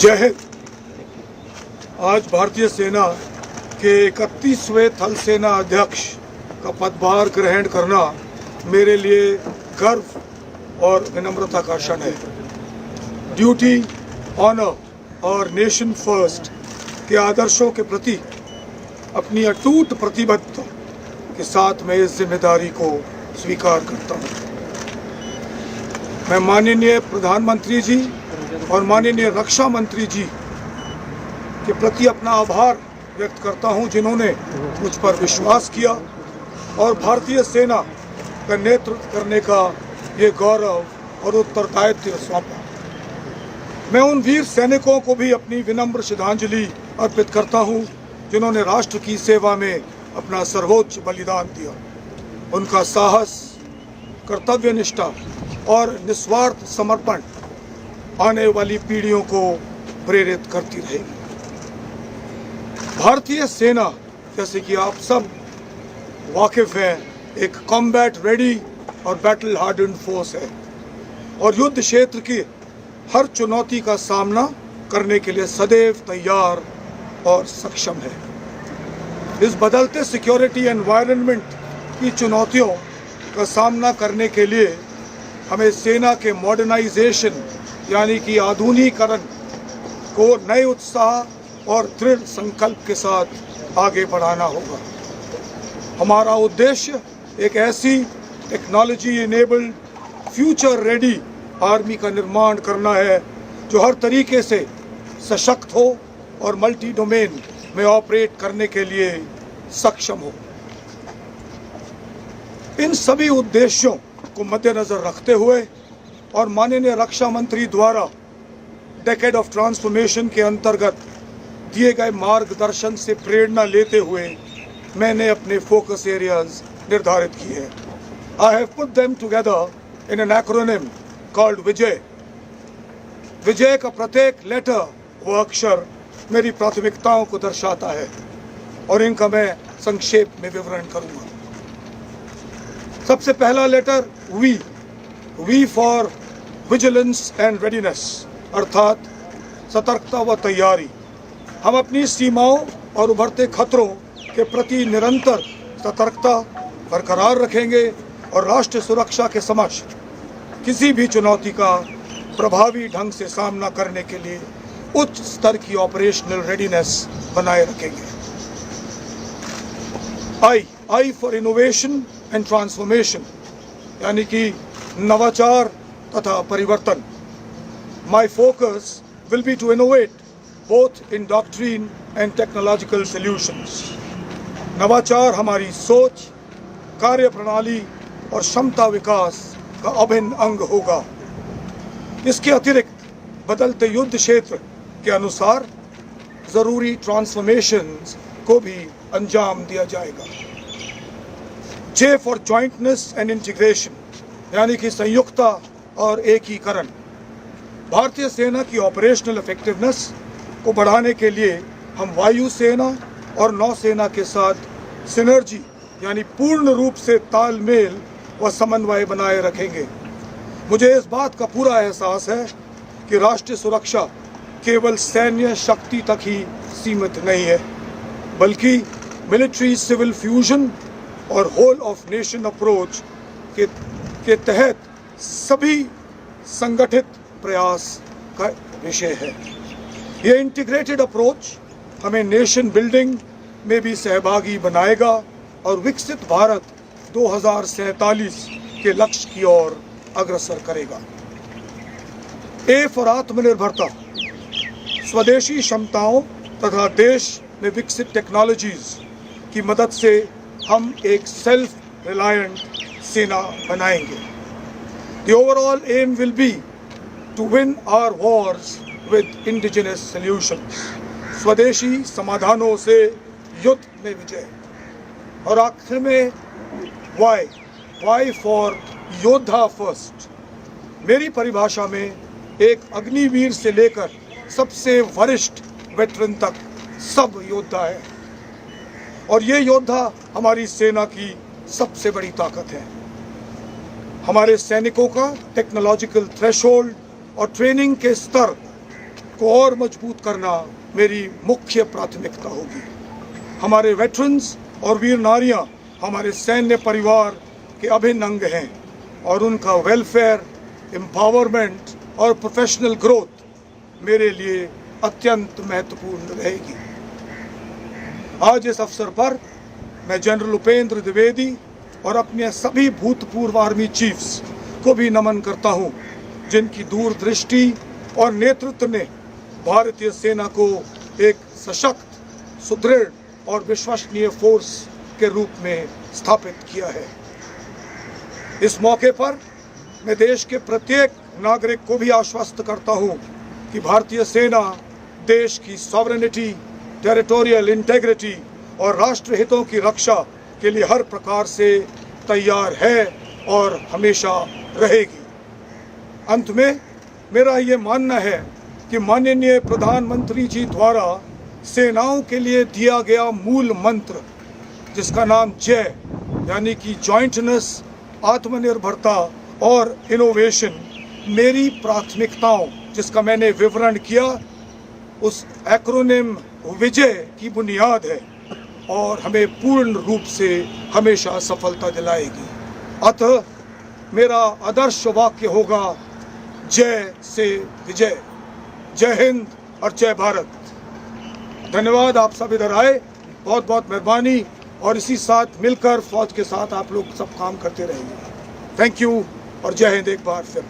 जय हिंद। आज भारतीय सेना के 31वें थल सेना अध्यक्ष का पदभार ग्रहण करना मेरे लिए गर्व और विनम्रता का क्षण है। ड्यूटी, ऑनर और नेशन फर्स्ट के आदर्शों के प्रति अपनी अटूट प्रतिबद्धता के साथ मैं इस जिम्मेदारी को स्वीकार करता हूँ। मैं माननीय प्रधानमंत्री जी और माननीय रक्षा मंत्री जी के प्रति अपना आभार व्यक्त करता हूं, जिन्होंने मुझ पर विश्वास किया और भारतीय सेना का नेतृत्व करने का ये गौरव और उत्तरदायित्व सौंपा। मैं उन वीर सैनिकों को भी अपनी विनम्र श्रद्धांजलि अर्पित करता हूं, जिन्होंने राष्ट्र की सेवा में अपना सर्वोच्च बलिदान दिया। उनका साहस, कर्तव्य निष्ठा और निस्वार्थ समर्पण आने वाली पीढ़ियों को प्रेरित करती रहेगी। भारतीय सेना, जैसे कि आप सब वाकिफ हैं, एक कॉम्बैट रेडी और बैटल हार्डन्ड फोर्स है और युद्ध क्षेत्र की हर चुनौती का सामना करने के लिए सदैव तैयार और सक्षम है। इस बदलते सिक्योरिटी एनवायरनमेंट की चुनौतियों का सामना करने के लिए हमें सेना के मॉडर्नाइजेशन यानी कि आधुनिकीकरण को नए उत्साह और दृढ़ संकल्प के साथ आगे बढ़ाना होगा। हमारा उद्देश्य एक ऐसी technology enabled future ready army का निर्माण करना है जो हर तरीके से सशक्त हो और मल्टी डोमेन में ऑपरेट करने के लिए सक्षम हो। इन सभी उद्देश्यों को मद्देनजर रखते हुए और माननीय रक्षा मंत्री द्वारा डेकेड ऑफ ट्रांसफॉर्मेशन के अंतर्गत दिए गए मार्गदर्शन से प्रेरणा लेते हुए मैंने अपने फोकस एरियाज निर्धारित किए हैं। I have put them together in an acronym called Vijay. Vijay का प्रत्येक लेटर व अक्षर मेरी प्राथमिकताओं को दर्शाता है और इनका मैं संक्षेप में विवरण करूंगा। सबसे पहला letter V for vigilance and readiness, अर्थात सतर्कता व तैयारी। हम अपनी सीमाओं और उभरते खतरों के प्रति निरंतर सतर्कता बरकरार रखेंगे और राष्ट्रीय सुरक्षा के समक्ष किसी भी चुनौती का प्रभावी ढंग से सामना करने के लिए उच्च स्तर की ऑपरेशनल रेडीनेस बनाए रखेंगे। I for innovation and transformation, यानी कि नवाचार तथा परिवर्तन। My focus will be to innovate both in doctrine and technological solutions. नवाचार हमारी सोच, कार्य प्रणाली और क्षमता विकास का अभिन्न अंग होगा। इसके अतिरिक्त बदलते युद्ध क्षेत्र के अनुसार जरूरी ट्रांसफॉर्मेशंस को भी अंजाम दिया जाएगा। J for jointness and integration, यानी कि संयुक्ता और एकीकरण। भारतीय सेना की ऑपरेशनल इफेक्टिवनेस को बढ़ाने के लिए हम वायु सेना और नौसेना के साथ सिनर्जी यानी पूर्ण रूप से तालमेल व समन्वय बनाए रखेंगे। मुझे इस बात का पूरा एहसास है कि राष्ट्रीय सुरक्षा केवल सैन्य शक्ति तक ही सीमित नहीं है, बल्कि मिलिट्री सिविल फ्यूजन और होल ऑफ नेशन अप्रोच के तहत सभी संगठित प्रयास का विषय है। ये इंटीग्रेटेड अप्रोच हमें नेशन बिल्डिंग में भी सहभागी बनाएगा और विकसित भारत 2047 के लक्ष्य की ओर अग्रसर करेगा। ए फॉर आत्मनिर्भरता, स्वदेशी क्षमताओं तथा देश में विकसित टेक्नोलॉजीज की मदद से हम एक सेल्फ रिलायंट सेना बनाएंगे। The overall aim will be to win our wars with indigenous solutions. स्वदेशी समाधानों से युद्ध में विजय। और आखिर में Y for योद्धा फर्स्ट। मेरी परिभाषा में एक अग्निवीर से लेकर सबसे वरिष्ठ वेटरन तक सब योद्धा है और ये योद्धा हमारी सेना की सबसे बड़ी ताकत है। हमारे सैनिकों का टेक्नोलॉजिकल थ्रेशोल्ड और ट्रेनिंग के स्तर को और मजबूत करना मेरी मुख्य प्राथमिकता होगी। हमारे वेटरन्स और वीर नारियां हमारे सैन्य परिवार के अभिन्न अंग हैं और उनका वेलफेयर, एम्पावरमेंट और प्रोफेशनल ग्रोथ मेरे लिए अत्यंत महत्वपूर्ण रहेगी। आज इस अवसर पर मैं जनरल उपेंद्र द्विवेदी और अपने सभी भूतपूर्व आर्मी चीफ्स को भी नमन करता हूं, जिनकी दूरदृष्टि और नेतृत्व ने भारतीय सेना को एक सशक्त, सुदृढ़ और विश्वसनीय फोर्स के रूप में स्थापित किया है। इस मौके पर मैं देश के प्रत्येक नागरिक को भी आश्वस्त करता हूं कि भारतीय सेना देश की सॉवरेनिटी, टेरिटोरियल इंटेग्रिटी और राष्ट्र हितों की रक्षा के लिए हर प्रकार से तैयार है और हमेशा रहेगी। अंत में मेरा ये मानना है कि माननीय प्रधानमंत्री जी द्वारा सेनाओं के लिए दिया गया मूल मंत्र, जिसका नाम जय यानी कि जॉइंटनेस, आत्मनिर्भरता और इनोवेशन, मेरी प्राथमिकताओं जिसका मैंने विवरण किया, उस एक्रोनिम विजय की बुनियाद है और हमें पूर्ण रूप से हमेशा सफलता दिलाएगी। अतः मेरा आदर्श वाक्य होगा, जय से विजय। जय हिंद और जय भारत। धन्यवाद, आप सब इधर आए, बहुत बहुत मेहरबानी। और इसी साथ मिलकर फौज के साथ आप लोग सब काम करते रहेंगे। थैंक यू और जय हिंद एक बार फिर।